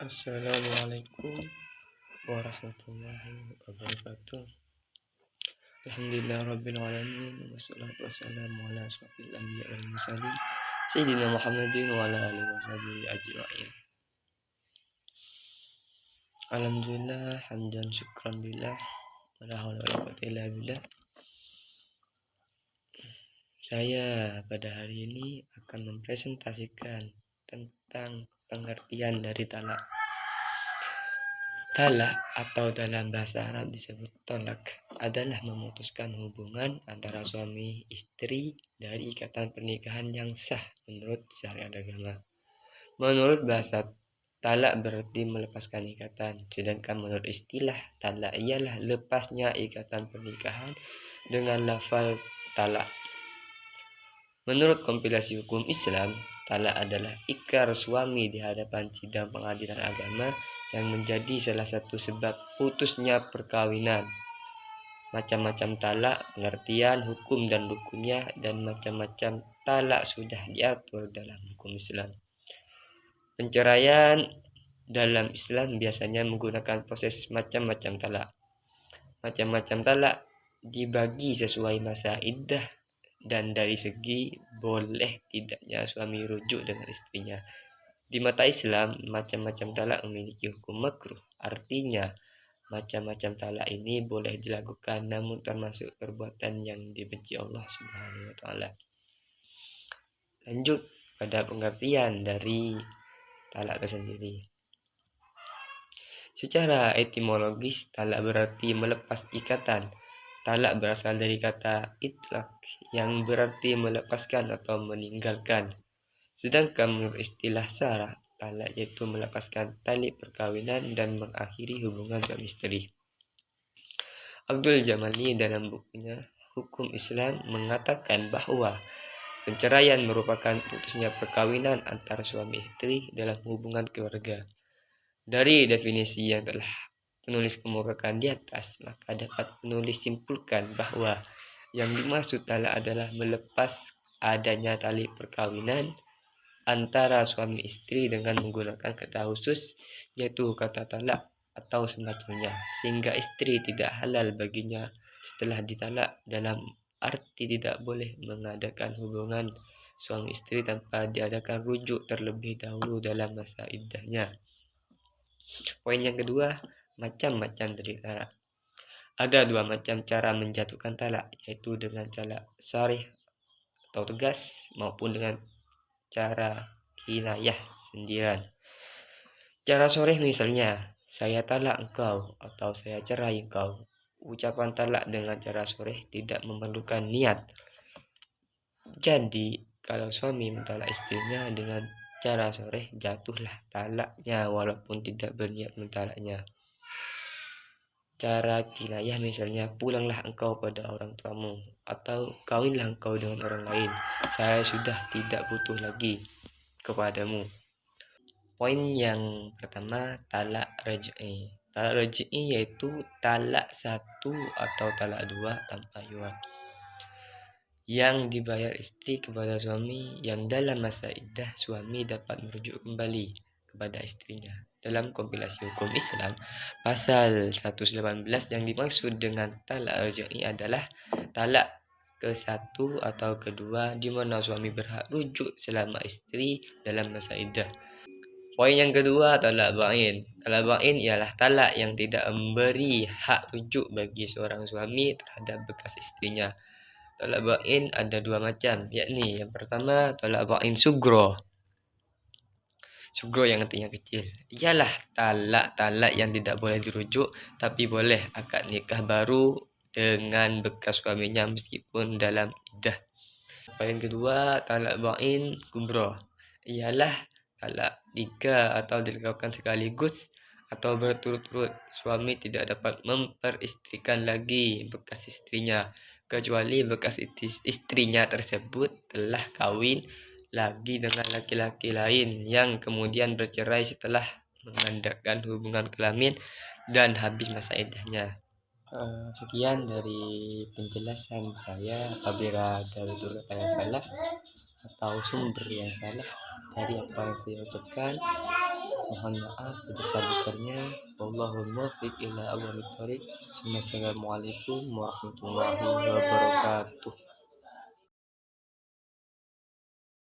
Assalamualaikum warahmatullahi wabarakatuh. Alhamdulillah rabbil alamin wassalatu wassalamu ala asyrofil anbiya'i wal mursalin sayyidina Muhammadin wa ala alihi washabihi ajma'in. Alhamdulillah hamdan syukran lillah wala haula wala quwwata illa billah. Saya pada hari ini akan mempresentasikan tentang pengertian dari talak. Talak atau dalam bahasa Arab disebut tolak adalah memutuskan hubungan antara suami istri dari ikatan pernikahan yang sah menurut syariat agama. Menurut bahasa talak berarti melepaskan ikatan, sedangkan menurut istilah talak ialah lepasnya ikatan pernikahan dengan lafal talak. Menurut kompilasi hukum Islam, talak adalah ikrar suami di hadapan sidang pengadilan agama yang menjadi salah satu sebab putusnya perkawinan. Macam-macam talak, pengertian, hukum dan rukunnya, dan macam-macam talak sudah diatur dalam hukum Islam. Penceraian dalam Islam biasanya menggunakan proses macam-macam talak. Macam-macam talak dibagi sesuai masa iddah dan dari segi boleh tidaknya suami rujuk dengan istrinya. Di mata Islam, macam-macam talak memiliki hukum makruh. Artinya, macam-macam talak ini boleh dilakukan namun termasuk perbuatan yang dibenci Allah Subhanahu wa taala. Lanjut pada pengertian dari talak itu sendiri. Secara etimologis, talak berarti melepas ikatan. Talak berasal dari kata itlaq yang berarti melepaskan atau meninggalkan. Sedangkan menurut istilah syara, talak yaitu melepaskan tali perkawinan dan mengakhiri hubungan suami istri. Abdul Jamali dalam bukunya Hukum Islam mengatakan bahwa penceraian merupakan putusnya perkawinan antara suami istri dalam hubungan keluarga. Dari definisi yang telah penulis kemukakan di atas, maka dapat penulis simpulkan bahwa yang dimaksud talak adalah melepas adanya tali perkawinan antara suami istri dengan menggunakan kata khusus yaitu kata talak atau semacamnya, sehingga istri tidak halal baginya setelah ditalak, dalam arti tidak boleh mengadakan hubungan suami istri tanpa diadakan rujuk terlebih dahulu dalam masa iddahnya. Poin yang kedua, macam-macam dari talak. Ada dua macam cara menjatuhkan talak, yaitu dengan cara sharih atau tegas maupun dengan cara kinayah sindiran. Cara sharih misalnya, saya talak engkau atau saya cerai engkau. Ucapan talak dengan cara sharih tidak memerlukan niat. Jadi, kalau suami mentalak istrinya dengan cara sharih, jatuhlah talaknya walaupun tidak berniat mentalaknya. Cara kinayah misalnya, pulanglah engkau pada orang tuamu atau kawinlah engkau dengan orang lain. Saya sudah tidak butuh lagi kepadamu. Poin yang pertama, talak raj'i. Talak raj'i yaitu talak satu atau talak dua tanpa iwad yang dibayar istri kepada suami yang dalam masa iddah suami dapat merujuk kembali kepada istrinya. Dalam kompilasi hukum Islam pasal 118 yang dimaksud dengan talak raj'i adalah talak ke-1 atau kedua di mana suami berhak rujuk selama istri dalam masa iddah. Poin yang kedua, talak ba'in. Talak ba'in ialah talak yang tidak memberi hak rujuk bagi seorang suami terhadap bekas istrinya. Talak ba'in ada dua macam, yakni yang pertama talak ba'in sugro. Sugro yang artinya kecil. Ialah talak yang tidak boleh dirujuk tapi boleh akad nikah baru dengan bekas suaminya meskipun dalam iddah. Poin kedua, talak ba'in kubro. Ialah talak 3 atau dilakukan sekaligus atau berturut-turut. Suami tidak dapat memperistrikan lagi bekas istrinya kecuali bekas istrinya tersebut telah kawin lagi dengan laki-laki lain yang kemudian bercerai setelah mengadakan hubungan kelamin dan habis masa iddahnya. Sekian dari penjelasan saya. Apabila ada tutur kata yang salah atau sumber yang salah dari apa yang saya ucapkan, Mohon maaf sebesar-besarnya. Wallahul muwaffiq ila aqwamit thoriq. Assalamualaikum warahmatullahi wabarakatuh.